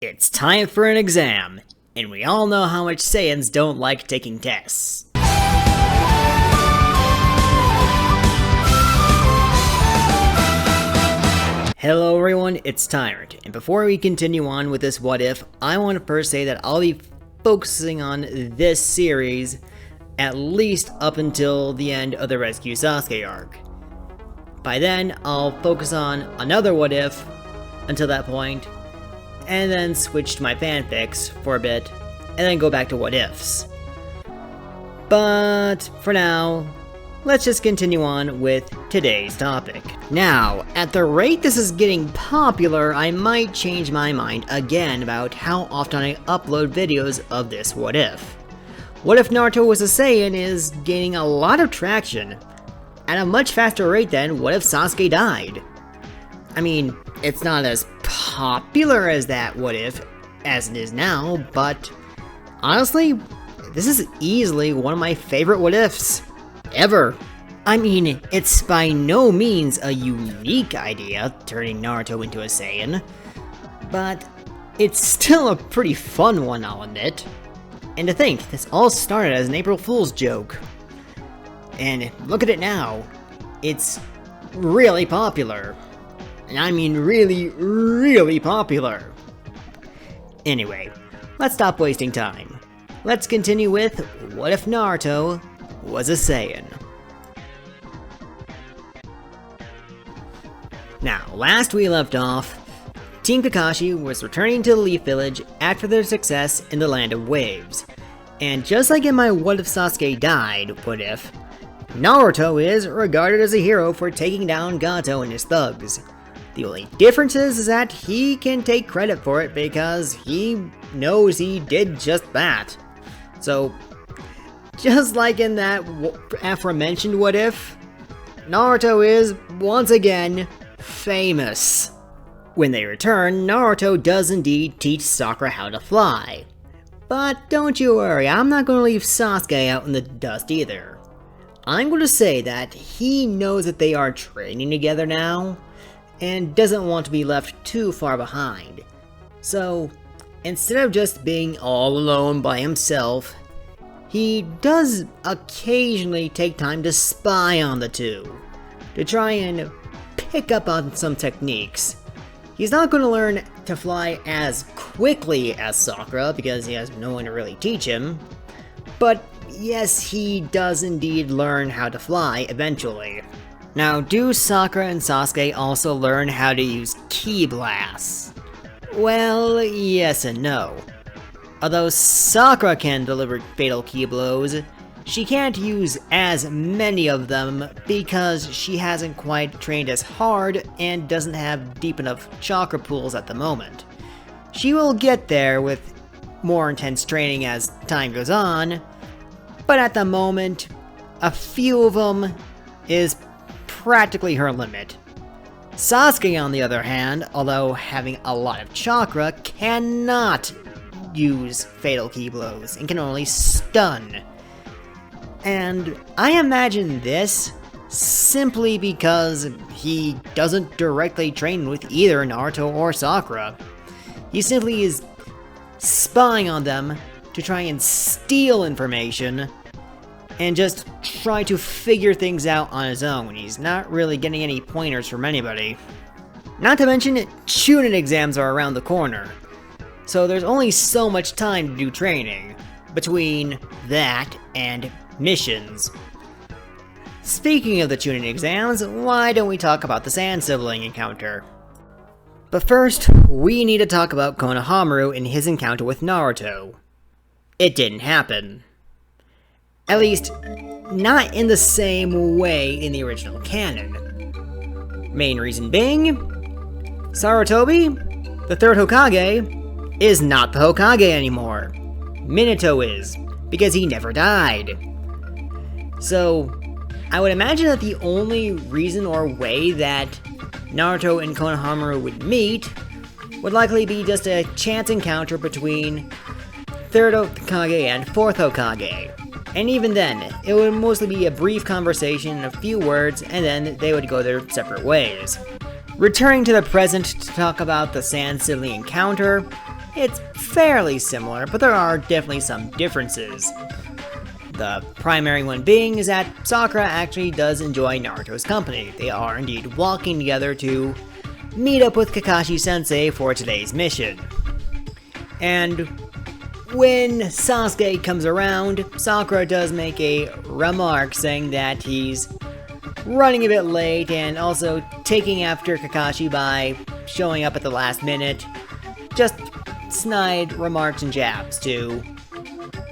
It's time for an exam, and we all know how much Saiyans don't like taking tests. Hello everyone, it's Tyrant, and before we continue on with this what if, I want to first say that I'll be focusing on this series at least up until the end of the Rescue Sasuke arc. By then, I'll focus on another what if until that point, and then switch to my fanfics for a bit, and then go back to what ifs. But for now, let's just continue on with today's topic. Now, at the rate this is getting popular, I might change my mind again about how often I upload videos of this what if. What if Naruto was a Saiyan is gaining a lot of traction, at a much faster rate than what if Sasuke died. I mean, it's not as popular as that what if as it is now, but honestly, this is easily one of my favorite what ifs ever. I mean, it's by no means a unique idea, turning Naruto into a Saiyan, but it's still a pretty fun one, I'll admit. And to think, this all started as an April Fool's joke. And look at it now, it's really popular. And I mean really, really popular. Anyway, let's stop wasting time. Let's continue with what if Naruto was a Saiyan. Now, last we left off, Team Kakashi was returning to the Leaf Village after their success in the Land of Waves. And just like in my what if Sasuke died what if, Naruto is regarded as a hero for taking down Gato and his thugs. The only difference is that he can take credit for it because he knows he did just that. So, just like in that aforementioned what if, Naruto is, once again, famous. When they return, Naruto does indeed teach Sakura how to fly. But don't you worry, I'm not going to leave Sasuke out in the dust either. I'm going to say that he knows that they are training together now, and doesn't want to be left too far behind. So, instead of just being all alone by himself, he does occasionally take time to spy on the two, to try and pick up on some techniques. He's not going to learn to fly as quickly as Sakura because he has no one to really teach him, but yes, he does indeed learn how to fly eventually. Now, do Sakura and Sasuke also learn how to use ki blasts? Well, yes and no. Although Sakura can deliver fatal ki blows, she can't use as many of them because she hasn't quite trained as hard and doesn't have deep enough chakra pools at the moment. She will get there with more intense training as time goes on, but at the moment, a few of them is practically her limit. Sasuke, on the other hand, although having a lot of chakra, cannot use fatal ki blows and can only stun. And I imagine this simply because he doesn't directly train with either Naruto or Sakura. He simply is spying on them to try and steal information and just try to figure things out on his own. He's not really getting any pointers from anybody. Not to mention, Chunin exams are around the corner, so there's only so much time to do training between that and missions. Speaking of the Chunin exams, why don't we talk about the Sand Sibling encounter? But first, we need to talk about Konohamaru and his encounter with Naruto. It didn't happen. At least, not in the same way in the original canon. Main reason being, Sarutobi, the third Hokage, is not the Hokage anymore. Minato is, because he never died. So, I would imagine that the only reason or way that Naruto and Konohamaru would meet would likely be just a chance encounter between third Hokage and fourth Hokage. And even then, it would mostly be a brief conversation, a few words, and then they would go their separate ways. Returning to the present to talk about the Sand Sibling encounter, it's fairly similar, but there are definitely some differences. The primary one being is that Sakura actually does enjoy Naruto's company. They are indeed walking together to meet up with Kakashi-sensei for today's mission. And when Sasuke comes around, Sakura does make a remark saying that he's running a bit late and also taking after Kakashi by showing up at the last minute. Just snide remarks and jabs to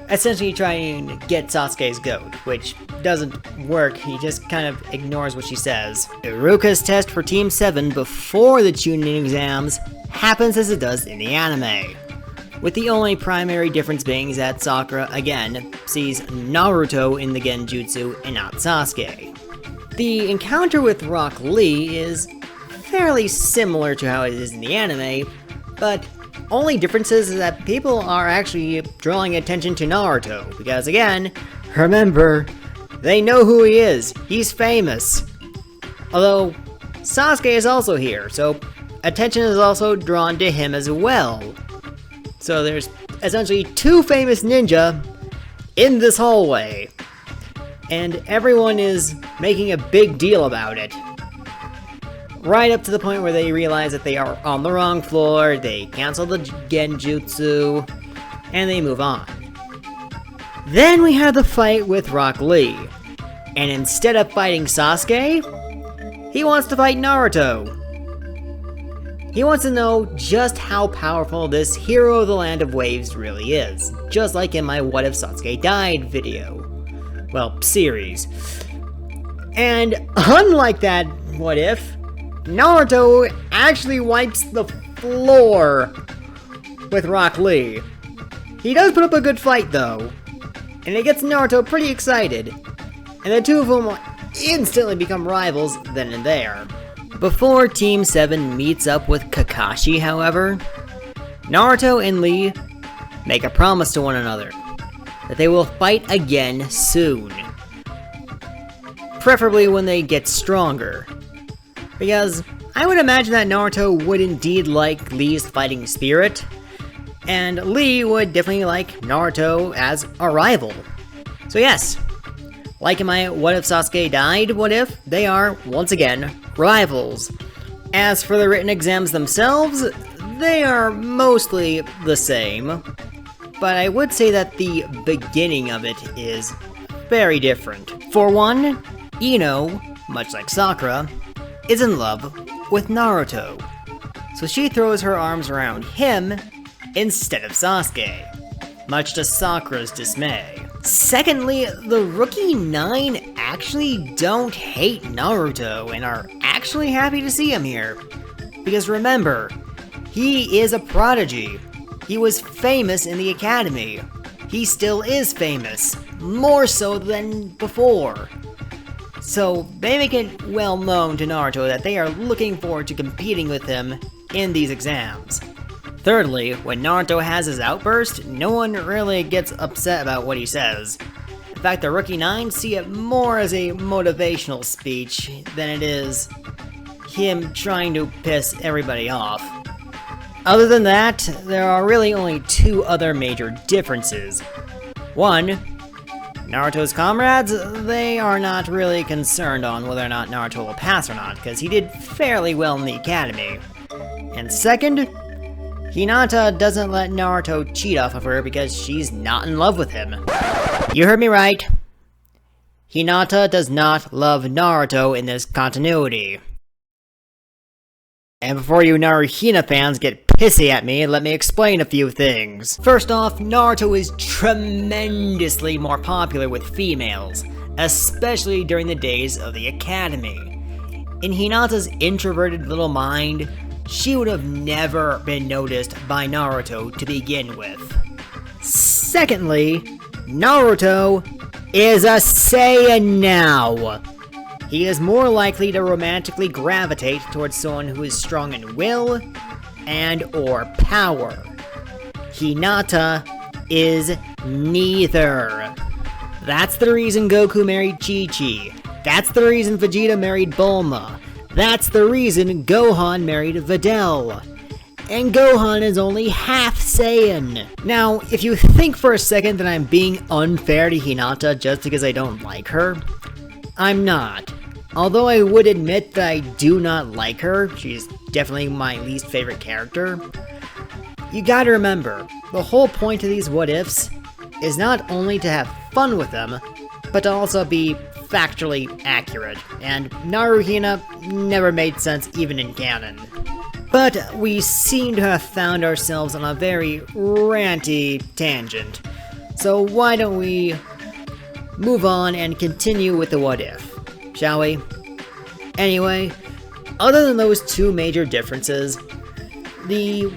essentially trying to get Sasuke's goat, which doesn't work. He just kind of ignores what she says. Iruka's test for Team 7 before the Chunin exams happens as it does in the anime, with the only primary difference being that Sakura, again, sees Naruto in the Genjutsu and not Sasuke. The encounter with Rock Lee is fairly similar to how it is in the anime, but only difference is that people are actually drawing attention to Naruto, because again, remember, they know who he is. He's famous. Although, Sasuke is also here, so attention is also drawn to him as well. So there's essentially two famous ninja in this hallway, and everyone is making a big deal about it. Right up to the point where they realize that they are on the wrong floor, they cancel the Genjutsu, and they move on. Then we have the fight with Rock Lee, and instead of fighting Sasuke, he wants to fight Naruto. He wants to know just how powerful this hero of the Land of Waves really is, just like in my What If Sasuke Died video. Well, series. And unlike that What If, Naruto actually wipes the floor with Rock Lee. He does put up a good fight though, and it gets Naruto pretty excited, and the two of them instantly become rivals then and there. Before Team 7 meets up with Kakashi, however, Naruto and Lee make a promise to one another that they will fight again soon. Preferably when they get stronger. Because I would imagine that Naruto would indeed like Lee's fighting spirit, and Lee would definitely like Naruto as a rival. So yes, like in my What If Sasuke Died What If, they are, once again, rivals. As for the written exams themselves, they are mostly the same, but I would say that the beginning of it is very different. For one, Ino, much like Sakura, is in love with Naruto, so she throws her arms around him instead of Sasuke, much to Sakura's dismay. Secondly, the Rookie 9 actually don't hate Naruto and are actually happy to see him here. Because remember, he is a prodigy. He was famous in the academy. He still is famous, more so than before. So they make it well known to Naruto that they are looking forward to competing with him in these exams. Thirdly, when Naruto has his outburst, no one really gets upset about what he says. In fact, the Rookie 9 see it more as a motivational speech than it is him trying to piss everybody off. Other than that, there are really only two other major differences. One, Naruto's comrades, they are not really concerned on whether or not Naruto will pass or not, because he did fairly well in the academy. And second, Hinata doesn't let Naruto cheat off of her because she's not in love with him. You heard me right. Hinata does not love Naruto in this continuity. And before you Naruhina fans get pissy at me, let me explain a few things. First off, Naruto is tremendously more popular with females, especially during the days of the academy. In Hinata's introverted little mind, she would have never been noticed by Naruto to begin with. Secondly, Naruto is a Saiyan now. He is more likely to romantically gravitate towards someone who is strong in will and or power. Hinata is neither. That's the reason Goku married Chi-Chi. That's the reason Vegeta married Bulma. That's the reason Gohan married Videl. and Gohan is only half Saiyan. Now, if you think for a second that I'm being unfair to Hinata just because I don't like her, I'm not. Although I would admit that I do not like her, she's definitely my least favorite character, you gotta remember, the whole point of these what-ifs is not only to have fun with them, but to also be factually accurate, and Naruhina never made sense even in canon. But we seem to have found ourselves on a very ranty tangent, so why don't we move on and continue with the what-if, shall we? Anyway, other than those two major differences, the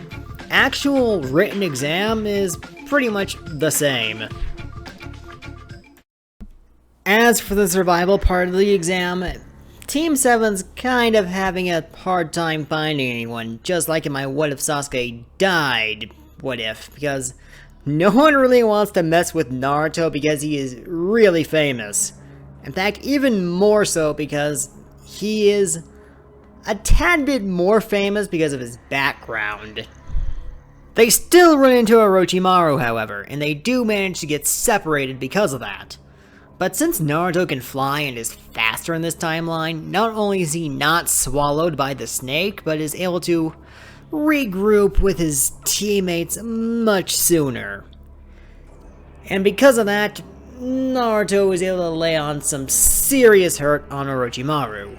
actual written exam is pretty much the same. As for the survival part of the exam, Team 7's kind of having a hard time finding anyone, just like in my What If Sasuke Died What If, because no one really wants to mess with Naruto because he is really famous. In fact, even more so because he is a tad bit more famous because of his background. They still run into Orochimaru, however, and they do manage to get separated because of that. But since Naruto can fly and is faster in this timeline, not only is he not swallowed by the snake, but is able to regroup with his teammates much sooner. And because of that, Naruto is able to lay on some serious hurt on Orochimaru.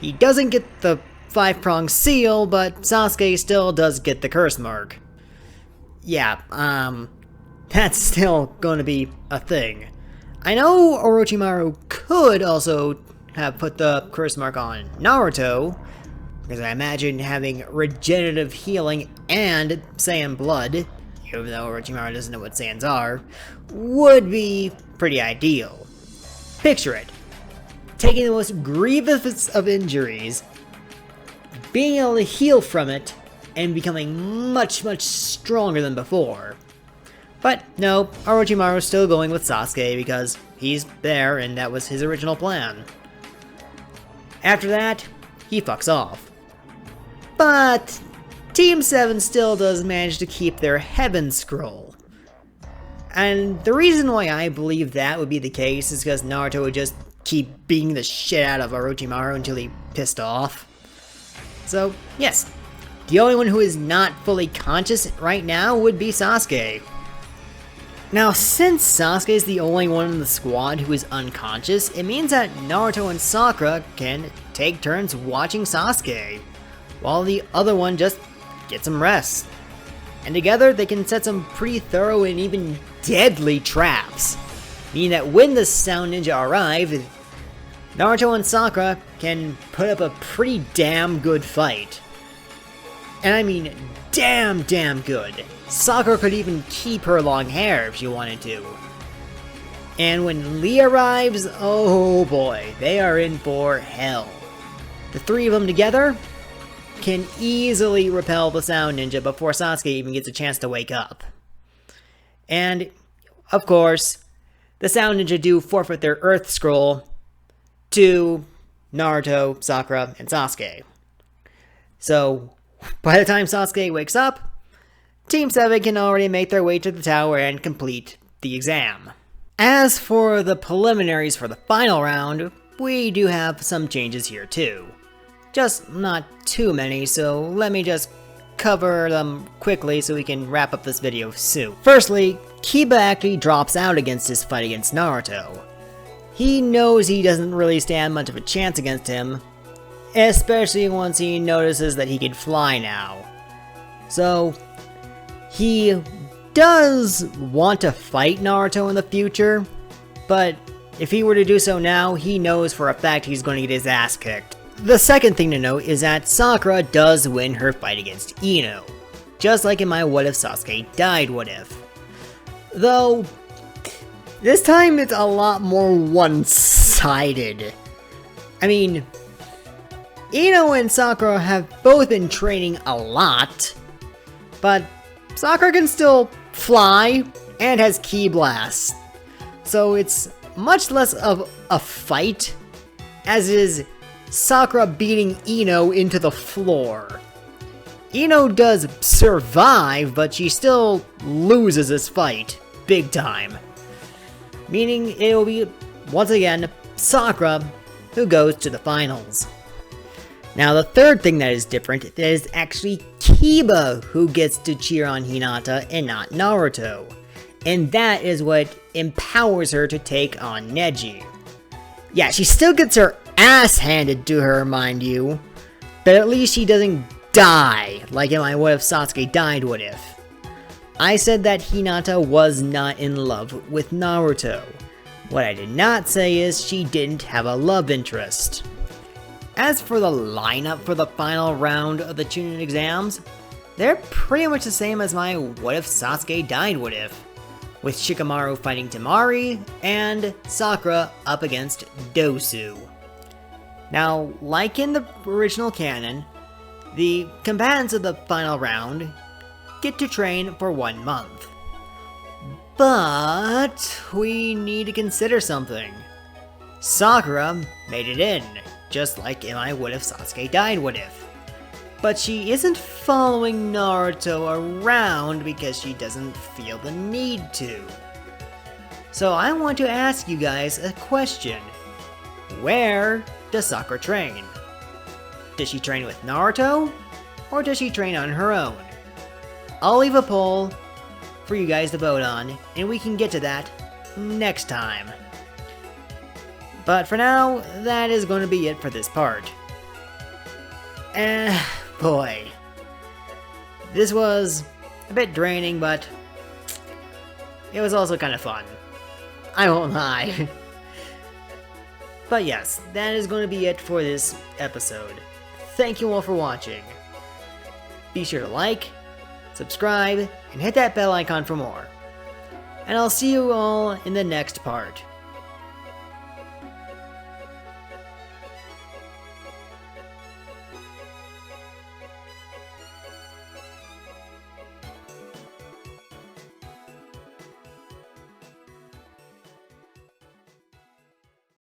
He doesn't get the 5-pronged seal, but Sasuke still does get the curse mark. Yeah, that's still going to be a thing. I know Orochimaru could also have put the curse mark on Naruto, because I imagine having regenerative healing and Saiyan blood, even though Orochimaru doesn't know what Saiyans are, would be pretty ideal. Picture it. Taking the most grievous of injuries, being able to heal from it, and becoming much, much stronger than before. But no, Orochimaru's still going with Sasuke because he's there and that was his original plan. After that, he fucks off. But Team 7 still does manage to keep their Heaven Scroll. And the reason why I believe that would be the case is because Naruto would just keep beating the shit out of Orochimaru until he pissed off. So, yes, the only one who is not fully conscious right now would be Sasuke. Now, since Sasuke is the only one in the squad who is unconscious, it means that Naruto and Sakura can take turns watching Sasuke, while the other one just gets some rest. And together, they can set some pretty thorough and even deadly traps, meaning that when the Sound Ninja arrive, Naruto and Sakura can put up a pretty damn good fight. And I mean damn good. Sakura could even keep her long hair if she wanted to. And when Lee arrives, oh boy, they are in for hell. The three of them together can easily repel the Sound Ninja before Sasuke even gets a chance to wake up. And, of course, the Sound Ninja do forfeit their Earth Scroll to Naruto, Sakura, and Sasuke. So, by the time Sasuke wakes up, Team 7 can already make their way to the tower and complete the exam. As for the preliminaries for the final round, we do have some changes here too. Just not too many, so let me just cover them quickly so we can wrap up this video soon. Firstly, Kiba actually drops out against his fight against Naruto. He knows he doesn't really stand much of a chance against him, especially once he notices that he can fly now. So, he does want to fight Naruto in the future, but if he were to do so now, he knows for a fact he's going to get his ass kicked. The second thing to note is that Sakura does win her fight against Ino, just like in my What If Sasuke Died What If. Though, this time it's a lot more one-sided. I mean, Ino and Sakura have both been training a lot, but Sakura can still fly and has Ki Blast, so it's much less of a fight as it is Sakura beating Ino into the floor. Ino does survive, but she still loses this fight, big time. Meaning it will be, once again, Sakura who goes to the finals. Now the third thing that is different is actually Kiba who gets to cheer on Hinata and not Naruto. And that is what empowers her to take on Neji. Yeah, she still gets her ass handed to her, mind you, but at least she doesn't die like in my What If Sasuke Died What If. I said that Hinata was not in love with Naruto. What I did not say is she didn't have a love interest. As for the lineup for the final round of the Chunin exams, they're pretty much the same as my What If Sasuke Died What If, with Shikamaru fighting Temari and Sakura up against Dosu. Now, like in the original canon, the combatants of the final round get to train for 1 month. But we need to consider something. Sakura made it in, just like in my What If Sasuke Died What If. But she isn't following Naruto around because she doesn't feel the need to. So I want to ask you guys a question. Where does Sakura train? Does she train with Naruto? Or does she train on her own? I'll leave a poll for you guys to vote on, and we can get to that next time. But for now, that is going to be it for this part. Boy. This was a bit draining, but it was also kind of fun. I won't lie. But yes, that is going to be it for this episode. Thank you all for watching. Be sure to like, subscribe, and hit that bell icon for more. And I'll see you all in the next part.